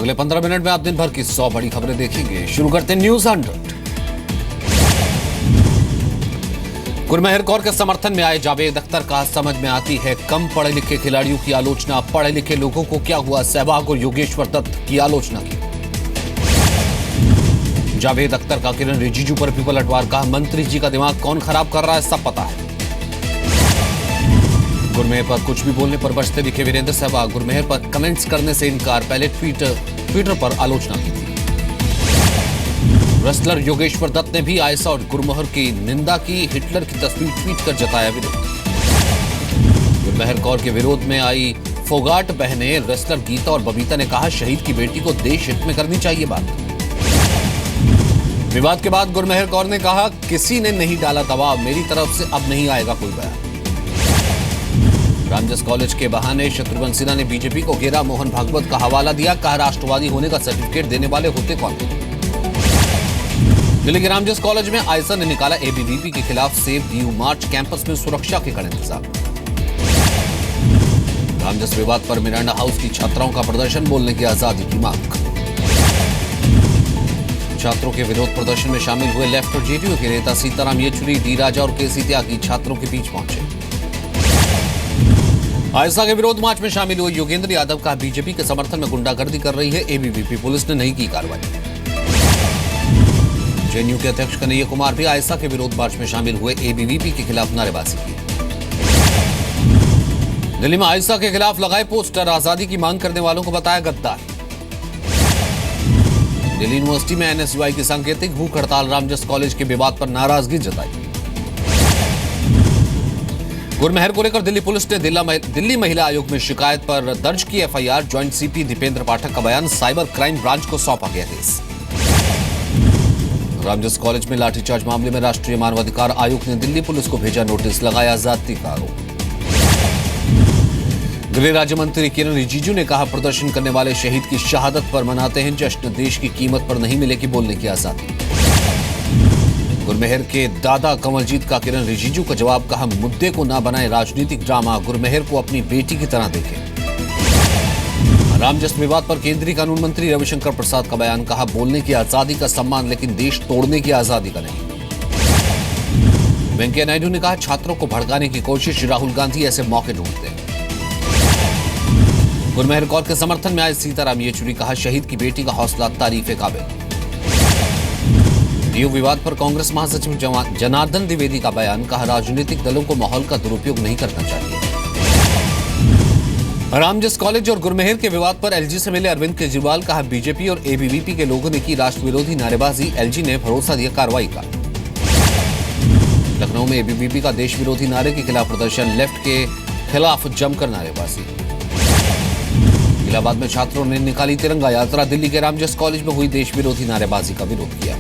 अगले 15 मिनट में आप दिन भर की 100 बड़ी खबरें देखेंगे। शुरू करते हैं न्यूज 100। गुरमेहर कौर के समर्थन में आए जावेद अख्तर कहा, समझ में आती है कम पढ़े लिखे खिलाड़ियों की आलोचना, पढ़े लिखे लोगों को क्या हुआ। सहवाग और योगेश्वर दत्त की आलोचना की। जावेद अख्तर का किरण रिजिजू पर भी पलटवार, कहा मंत्री जी का दिमाग कौन खराब कर रहा है सब पता है। गुरमेहर पर कुछ भी बोलने पर बचते दिखे वीरेंद्र सहवाग, गुरमेहर पर कमेंट्स करने से इनकार, पहले ट्विटर पर आलोचना की थी। रेसलर योगेश्वर दत्त ने भी आयशा और गुरमेहर की निंदा की, हिटलर की तस्वीर ट्वीट कर जताया विरोध। गुरमेहर कौर के विरोध में आई फोगाट बहनें, रेसलर गीता और बबीता ने कहा शहीद की बेटी को देश हित में करनी चाहिए बात। विवाद के बाद गुरमेहर कौर ने कहा, किसी ने नहीं डाला दबाव, मेरी तरफ से अब नहीं आएगा कोई बयान। रामजस कॉलेज के बहाने शत्रुघ्न सिन्हा ने बीजेपी को घेरा, मोहन भागवत का हवाला दिया, कहा राष्ट्रवादी होने का सर्टिफिकेट देने वाले होते कौन। दिल्ली के रामजस कॉलेज में आयशा ने निकाला एबीवीपी के खिलाफ सेव ड्यू मार्च, कैंपस में सुरक्षा के कड़े इंतजाम। रामजस विवाद पर मिरांडा हाउस की छात्राओं का प्रदर्शन, बोलने की आजादी की मांग। छात्रों के विरोध प्रदर्शन में शामिल हुए लेफ्ट और जेडीयू के नेता सीताराम येचुरी, डी राजा और केसी त्यागी छात्रों के बीच पहुंचे। आयशा के विरोध मार्च में शामिल हुए योगेंद्र यादव का बीजेपी के समर्थन में गुंडागर्दी कर रही है एबीवीपी, पुलिस ने नहीं की कार्रवाई। जेएनयू के अध्यक्ष कन्हैया कुमार भी आयशा के विरोध मार्च में शामिल हुए, एबीवीपी के खिलाफ नारेबाजी की। दिल्ली में आयशा के खिलाफ लगाए पोस्टर, आजादी की मांग करने वालों को बताया गद्दार। दिल्ली यूनिवर्सिटी में एनएसयूआई की सांकेतिक भूख हड़ताल, रामजस कॉलेज के विवाद पर नाराजगी जताई। गुरमेहर को लेकर दिल्ली पुलिस ने दिल्ली महिला आयोग में शिकायत पर दर्ज की एफआईआर, ज्वाइंट सीपी दीपेंद्र पाठक का बयान, साइबर क्राइम ब्रांच को सौंपा गया केस। रामजस कॉलेज में लाठीचार्ज मामले में राष्ट्रीय मानवाधिकार आयोग ने दिल्ली पुलिस को भेजा नोटिस, लगाया ज्यादती का आरोप। गृह राज्य मंत्री किरण रिजिजू ने कहा, प्रदर्शन करने वाले शहीद की शहादत पर मनाते हैं जश्न, देश की कीमत पर नहीं मिलेगी बोलने की आजादी। गुरमेहर के दादा कंवलजीत का किरण रिजिजू का जवाब, कहा मुद्दे को ना बनाए राजनीतिक ड्रामा, गुरमेहर को अपनी बेटी की तरह देखें। रामजस विवाद पर केंद्रीय कानून मंत्री रविशंकर प्रसाद का बयान, कहा बोलने की आजादी का सम्मान लेकिन देश तोड़ने की आजादी का नहीं। वेंकैया नायडू ने कहा, छात्रों को भड़काने की कोशिश, राहुल गांधी ऐसे मौके ढूंढते हैं। गुरमेहर कौर के समर्थन में आए सीताराम येचुरी, कहा शहीद की बेटी का हौसला तारीफ काबिल। डीयू विवाद पर कांग्रेस महासचिव जनार्दन द्विवेदी का बयान, कहा राजनीतिक दलों को माहौल का दुरुपयोग नहीं करना चाहिए। रामजस कॉलेज और गुरमेहर के विवाद पर एलजी से मिले अरविंद केजरीवाल, कहा बीजेपी और एबीवीपी के लोगों ने की राष्ट्र विरोधी नारेबाजी, एलजी ने भरोसा दिया कार्रवाई का। लखनऊ में एबीवीपी का देश विरोधी नारे के खिलाफ प्रदर्शन, लेफ्ट के खिलाफ जमकर नारेबाजी। इलाहाबाद में छात्रों ने निकाली तिरंगा यात्रा, दिल्ली के रामजस कॉलेज में हुई देश विरोधी नारेबाजी का विरोध किया।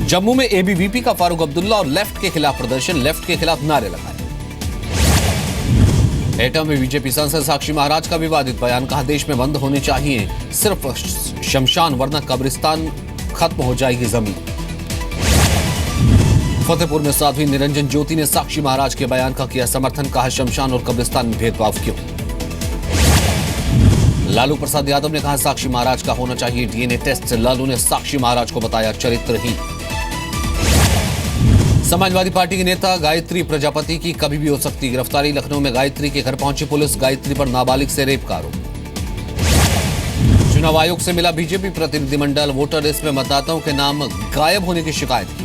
जम्मू में एबीवीपी का फारूक अब्दुल्ला और लेफ्ट के खिलाफ प्रदर्शन, लेफ्ट के खिलाफ नारे लगाए। एटा में बीजेपी सांसद साक्षी महाराज का विवादित बयान, कहा देश में बंद होनी चाहिए सिर्फ शमशान, वरना कब्रिस्तान खत्म हो जाएगी जमीन। फतेहपुर में साध्वी निरंजन ज्योति ने साक्षी महाराज के बयान का किया समर्थन, कहा शमशान और कब्रिस्तान में भेदभाव क्यों। लालू प्रसाद यादव ने कहा साक्षी महाराज का होना चाहिए डीएनए टेस्ट, लालू ने साक्षी महाराज को बताया चरित्रहीन। समाजवादी पार्टी के नेता गायत्री प्रजापति की कभी भी हो सकती गिरफ्तारी, लखनऊ में गायत्री के घर पहुंची पुलिस, गायत्री पर नाबालिग से रेप का आरोप। चुनाव आयोग से मिला बीजेपी प्रतिनिधिमंडल, वोटर लिस्ट में मतदाताओं के नाम गायब होने की शिकायत की।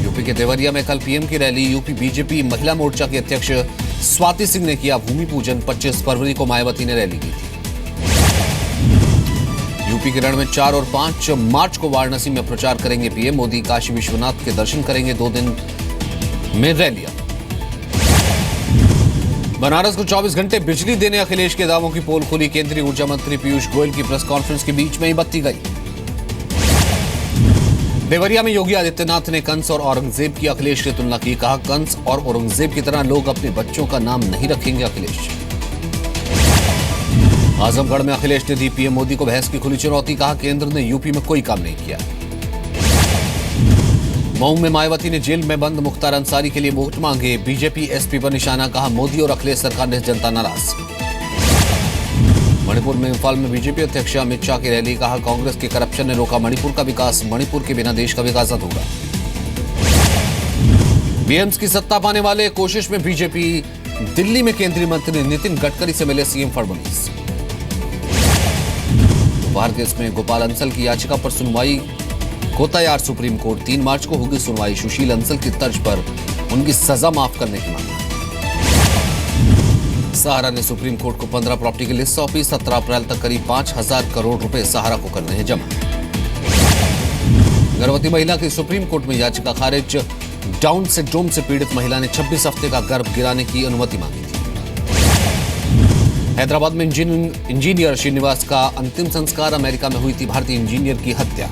यूपी के देवरिया में कल पीएम की रैली, यूपी बीजेपी महिला मोर्चा की अध्यक्ष स्वाति सिंह ने किया भूमि पूजन, 25 फरवरी को मायावती ने रैली की थी। यूपी के रण में 4 और 5 मार्च को वाराणसी में प्रचार करेंगे पीएम मोदी, काशी विश्वनाथ के दर्शन करेंगे, 2 दिन में रैलियां। बनारस को 24 घंटे बिजली देने अखिलेश के दावों की पोल खुली, केंद्रीय ऊर्जा मंत्री पीयूष गोयल की प्रेस कॉन्फ्रेंस के बीच में ही बत्ती गई। देवरिया में योगी आदित्यनाथ ने कंस और औरंगजेब की अखिलेश से तुलना की, कहा कंस और औरंगजेब की तरह लोग अपने बच्चों का नाम नहीं रखेंगे अखिलेश। आजमगढ़ में अखिलेश ने दी पीएम मोदी को बहस की खुली चुनौती, कहा केंद्र ने यूपी में कोई काम नहीं किया। मऊ में मायावती ने जेल में बंद मुख्तार अंसारी के लिए वोट मांगे, बीजेपी एसपी पर निशाना, कहा मोदी और अखिलेश सरकार ने जनता नाराज। मणिपुर में इंफाल में बीजेपी अध्यक्ष अमित शाह की रैली, कहा कांग्रेस के करप्शन ने रोका मणिपुर का विकास, मणिपुर के बिना देश का विकास अधूरा। बीएम्स की सत्ता पाने वाले कोशिश में बीजेपी, दिल्ली में केंद्रीय मंत्री नितिन गडकरी से मिले सीएम फडणवीस। दोपहर केस में गोपाल अंसल की याचिका पर सुनवाई को तैयार सुप्रीम कोर्ट, 3 मार्च को होगी सुनवाई। सुशील अंसल की तर्ज पर उनकी सजा माफ करने की मांग। सहारा ने सुप्रीम कोर्ट को 15 प्रॉपर्टी की लिस्ट सौंपी, 17 अप्रैल तक करीब 5,000 करोड़ रुपए सहारा को करने हैं जमा। गर्भवती महिला की सुप्रीम कोर्ट में याचिका खारिज, डाउन सिंड्रोम से पीड़ित महिला ने 26 हफ्ते का गर्भ गिराने की अनुमति मांगी थी। हैदराबाद में इंजीनियर श्रीनिवास का अंतिम संस्कार, अमेरिका में हुई थी भारतीय इंजीनियर की हत्या।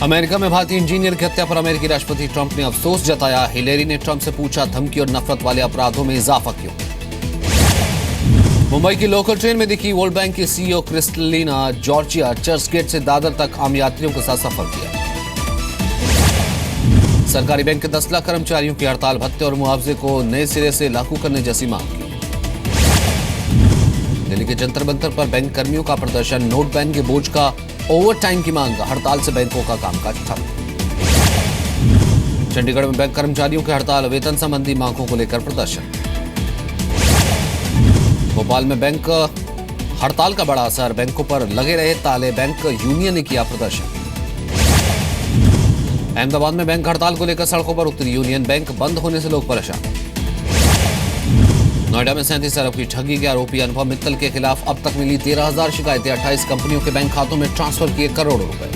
अमेरिका में भारतीय इंजीनियर की हत्या पर अमेरिकी राष्ट्रपति ट्रंप ने अफसोस जताया। हिलेरी ने ट्रंप से पूछा, धमकी और नफरत वाले अपराधों में इजाफा क्यों। मुंबई की लोकल ट्रेन में दिखी वर्ल्ड बैंक की CEO Kristalina Georgia, Churchgate से दादर तक आम यात्रियों के साथ सफर किया। सरकारी बैंक के 10 लाख कर्मचारियों की हड़ताल, भत्ते और मुआवजे को नए सिरे से लागू करने जैसी मांग की। दिल्ली के जंतर मंतर पर बैंक कर्मियों का प्रदर्शन, नोट बैन के बोझ का ओवर टाइम की मांग, हड़ताल से बैंकों का कामकाज ठप। चंडीगढ़ में बैंक कर्मचारियों की हड़ताल, वेतन संबंधी मांगों को लेकर प्रदर्शन। भोपाल में बैंक हड़ताल का बड़ा असर, बैंकों पर लगे रहे ताले, बैंक यूनियन ने किया प्रदर्शन। अहमदाबाद में बैंक हड़ताल को लेकर सड़कों पर उतरी यूनियन, बैंक बंद होने से लोग परेशान। नोएडा में 37 अरब की ठगी के आरोपी अनुभव मित्तल के खिलाफ अब तक मिली 13,000 शिकायतें, 28 कंपनियों के बैंक खातों में ट्रांसफर किए करोड़ों रुपए।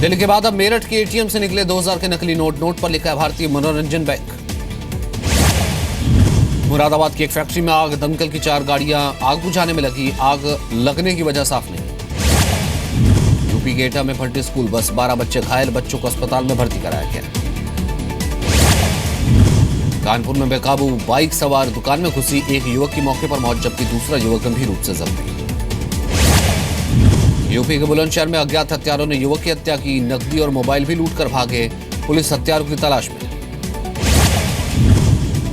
दिल्ली के बाद अब मेरठ के एटीएम से निकले 2,000 के नकली नोट, नोट पर लिखा है भारतीय मनोरंजन बैंक। मुरादाबाद की एक फैक्ट्री में आग, दमकल की 4 गाड़ियां आग बुझाने में लगी, आग लगने की वजह साफ नहीं। यूपी के एटा में फटी स्कूल बस, 12 बच्चे घायल, बच्चों को अस्पताल में भर्ती कराया गया। कानपुर में बेकाबू बाइक सवार दुकान में घुसी, एक युवक की मौके पर मौत, जबकि दूसरा युवक गंभीर रूप से जख्मी। यूपी के बुलंदशहर में अज्ञात हत्यारों ने युवक की हत्या की, नकदी और मोबाइल भी लूट कर भागे, पुलिस हत्यारों की तलाश में।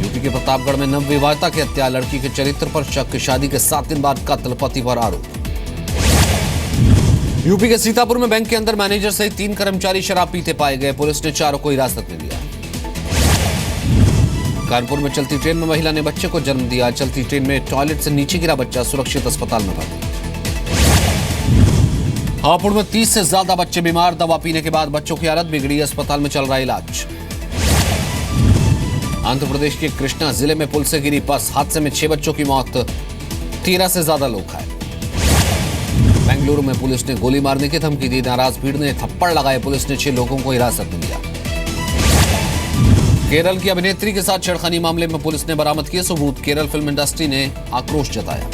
यूपी के प्रतापगढ़ में नवविवाहिता की हत्या, लड़की के चरित्र पर शक, शादी के 7 दिन बाद कत्ल, पति पर आरोप। यूपी के सीतापुर में बैंक के अंदर मैनेजर सहित 3 कर्मचारी शराब पीते पाए गए, पुलिस ने 4 को हिरासत में लिया। कानपुर में चलती ट्रेन में महिला ने बच्चे को जन्म दिया, चलती ट्रेन में टॉयलेट से नीचे गिरा बच्चा, सुरक्षित अस्पताल में भर्ती। हापुड़ में 30 से ज्यादा बच्चे बीमार, दवा पीने के बाद बच्चों की हालत बिगड़ी, अस्पताल में चल रहा इलाज। आंध्र प्रदेश के कृष्णा जिले में पुल से गिरी बस, हादसे में 6 बच्चों की मौत, 13 से ज्यादा लोग घायल। बेंगलुरु में पुलिस ने गोली मारने की धमकी दी, नाराज भीड़ ने थप्पड़ लगाए, पुलिस ने 6 लोगों को हिरासत में लिया। केरल की अभिनेत्री के साथ छेड़खानी मामले में पुलिस ने बरामद किए सबूत, केरल फिल्म इंडस्ट्री ने आक्रोश जताया।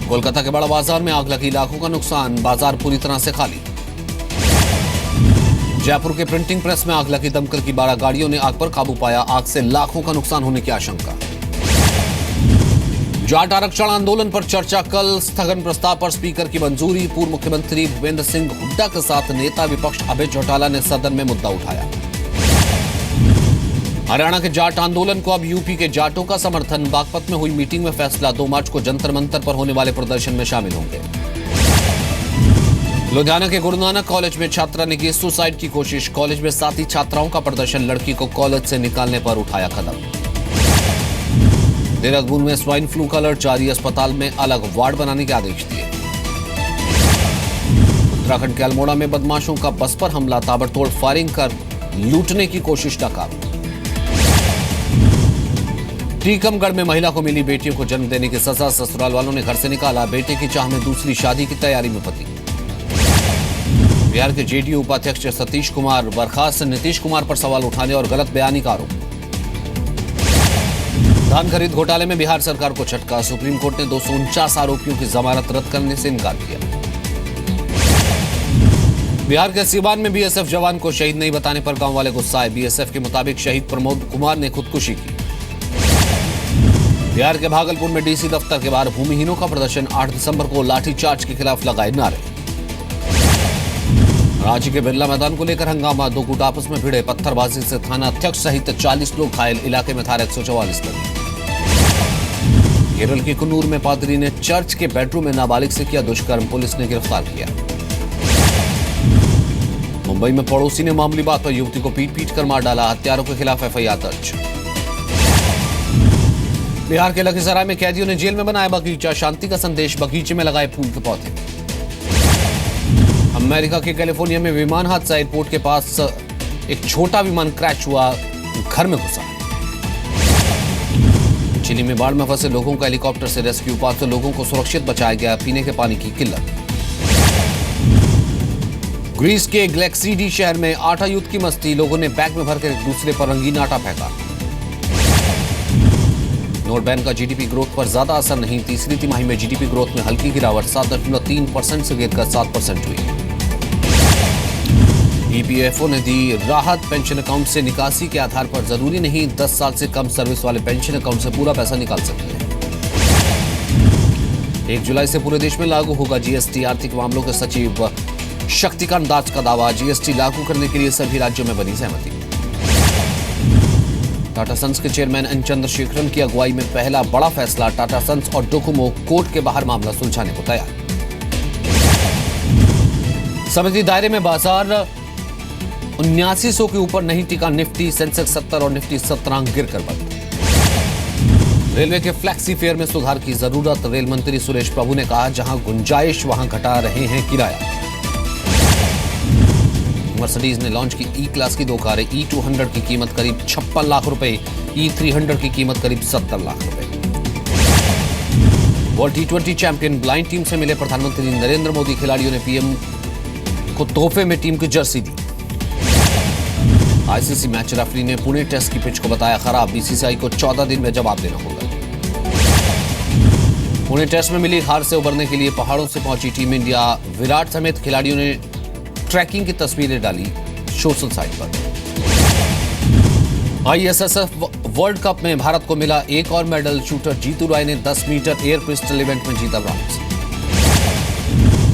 कोलकाता के बड़ा बाजार में आग लगी, लाखों का नुकसान, बाजार पूरी तरह से खाली। जयपुर के प्रिंटिंग प्रेस में आग लगी, दमकल की 12 गाड़ियों ने आग पर काबू पाया, आग से लाखों का नुकसान होने की आशंका। जाट आरक्षण आंदोलन पर चर्चा कल, स्थगन प्रस्ताव पर स्पीकर की मंजूरी, पूर्व मुख्यमंत्री भूपेंद्र सिंह हुड्डा के साथ नेता विपक्ष अभय चौटाला ने सदन में मुद्दा उठाया। हरियाणा के जाट आंदोलन को अब यूपी के जाटों का समर्थन, बागपत में हुई मीटिंग में फैसला, 2 मार्च को जंतर मंतर पर होने वाले प्रदर्शन में शामिल होंगे। लुधियाना के गुरु नानक कॉलेज में छात्रा ने की सुसाइड की कोशिश, कॉलेज में साथी छात्राओं का प्रदर्शन, लड़की को कॉलेज से निकालने पर उठाया कदम। देहरादून में स्वाइन फ्लू का अलर्ट जारी, अस्पताल में अलग वार्ड बनाने के आदेश दिए। उत्तराखंड के अल्मोड़ा में बदमाशों का बस पर हमला, ताबड़तोड़ फायरिंग कर लूटने की कोशिश नाकाम। टीकमगढ़ में महिला को मिली बेटियों को जन्म देने की सजा, ससुराल वालों ने घर से निकाला, बेटे की चाह में दूसरी शादी की तैयारी में पति। बिहार के जेडीयू उपाध्यक्ष सतीश कुमार बर्खास्त, नीतीश कुमार पर सवाल उठाने और गलत बयानी का आरोप। धान खरीद घोटाले में बिहार सरकार को झटका, सुप्रीम कोर्ट ने 249 आरोपियों की जमानत रद्द करने से इनकार किया। बिहार के सीवान में बीएसएफ जवान को शहीद नहीं बताने पर गांव वाले गुस्साए, बीएसएफ के मुताबिक शहीद प्रमोद कुमार ने खुदकुशी की। बिहार के भागलपुर में डीसी दफ्तर के बाहर भूमिहीनों का प्रदर्शन, 8 दिसंबर को लाठीचार्ज के खिलाफ लगाए नारे। रांची के बिरला मैदान को लेकर हंगामा, दो गुट आपस में भिड़े, पत्थरबाजी से थाना अध्यक्ष सहित 40 लोग घायल, इलाके में था 144 लोग। केरल के कुन्नूर में पादरी ने चर्च के बेडरूम में नाबालिग से किया दुष्कर्म, पुलिस ने गिरफ्तार किया। मुंबई में पड़ोसी ने मामूली बात पर युवती को पीट कर मार डाला, हत्यारों के खिलाफ एफआईआर दर्ज। बिहार के लखीसराय में कैदियों ने जेल में बनाया बगीचा, शांति का संदेश, बगीचे में लगाए फूल के पौधे। अमेरिका के कैलिफोर्निया में विमान हादसा, एयरपोर्ट के पास एक छोटा विमान क्रैश हुआ, घर में घुसा। चिली में बाढ़ में फंसे लोगों का हेलीकॉप्टर से रेस्क्यू, 500 लोगों को सुरक्षित बचाया गया, पीने के पानी की किल्लत। ग्रीस के ग्लेक्सीडी शहर में आटा युद्ध की मस्ती, लोगों ने बैग में भरकर एक दूसरे पर रंगीन आटा फेंका। नोट बैन का जीडीपी ग्रोथ पर ज्यादा असर नहीं, तीसरी तिमाही में जीडीपी ग्रोथ में हल्की गिरावट, 7.3% से गिरकर 7% हुई। ईपीएफओ ने दी राहत, पेंशन अकाउंट से निकासी के आधार पर जरूरी नहीं 10 साल से कम सर्विस वाले पेंशन अकाउंट से पूरा पैसा निकाल सकते हैं। 1 जुलाई से पूरे देश में लागू होगा जीएसटी, आर्थिक मामलों के सचिव शक्तिकांत दास का दावा, जीएसटी लागू करने के लिए सभी राज्यों में बनी सहमति। टाटा सन्स के चेयरमैन एन चंद्रशेखरन की अगुवाई में पहला बड़ा फैसला, टाटा सन्स और डोकोमो कोर्ट के बाहर मामला सुलझाने को तैयार। समिति दायरे में बाजार 7900 के ऊपर नहीं टिका, निफ्टी, सेंसेक्स 70 और निफ्टी 17 गिरकर बंद। रेलवे के फ्लैक्सी फेयर में सुधार की जरूरत, रेल मंत्री सुरेश प्रभु ने कहा, जहां गुंजाइश वहां घटा रहे हैं किराया। मर्सिडीज ने लॉन्च की ई क्लास की 2 कारें, E200 की कीमत करीब 56 लाख रुपए, E300 की कीमत करीब 70 लाख रुपए। World T20 champion blind team से मिले प्रधानमंत्री नरेंद्र मोदी, खिलाड़ियों ने पीएम को तोहफे में टीम की जर्सी दी। आईसीसी मैच रेफरी ने पुणे टेस्ट की पिच को बताया खराब, बीसीसीआई को 14 दिन में जवाब देना होगा। पुणे टेस्ट में मिली हार से उबरने के लिए पहाड़ों से पहुंची टीम इंडिया, विराट समेत खिलाड़ियों ने ट्रैकिंग की तस्वीरें डाली सोशल साइट पर। आईएसएसएफ वर्ल्ड कप में भारत को मिला एक और मेडल, शूटर जीतू राय ने 10 मीटर एयर पिस्टल इवेंट में जीता ब्रॉन्ज।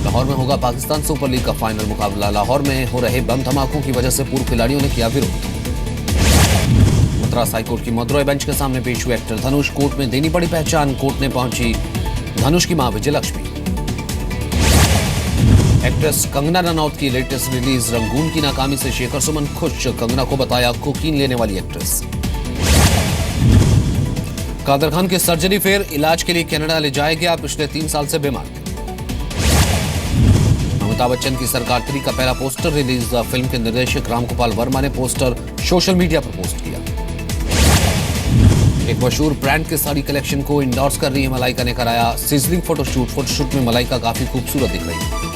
लाहौर में होगा पाकिस्तान सुपर लीग का फाइनल मुकाबला, लाहौर में हो रहे बम धमाकों की वजह से पूर्व खिलाड़ियों ने किया विरोध। मद्रास हाईकोर्ट की मदुरई बेंच के सामने पेश हुए एक्टर धनुष, कोर्ट में देनी पड़ी पहचान, कोर्ट ने पहुंची धनुष की मां विजयलक्ष्मी। एक्ट्रेस कंगना रनौत की लेटेस्ट रिलीज, रंगून की नाकामी से शेखर सुमन खुश, कंगना को बताया कोकीन लेने वाली एक्ट्रेस। कादर खान के सर्जरी फेयर, इलाज के लिए कनाडा ले जाया गया, पिछले 3 साल से बीमार। अमिताभ बच्चन की सरकार 3 का पहला पोस्टर रिलीज, फिल्म के निर्देशक रामगोपाल वर्मा ने पोस्टर सोशल मीडिया पर पोस्ट किया। एक मशहूर ब्रांड के साड़ी कलेक्शन को इंडोर्स कर रही है मलाइका ने कराया सिजलिंग फोटोशूट में मलाइका काफी खूबसूरत दिख रही है।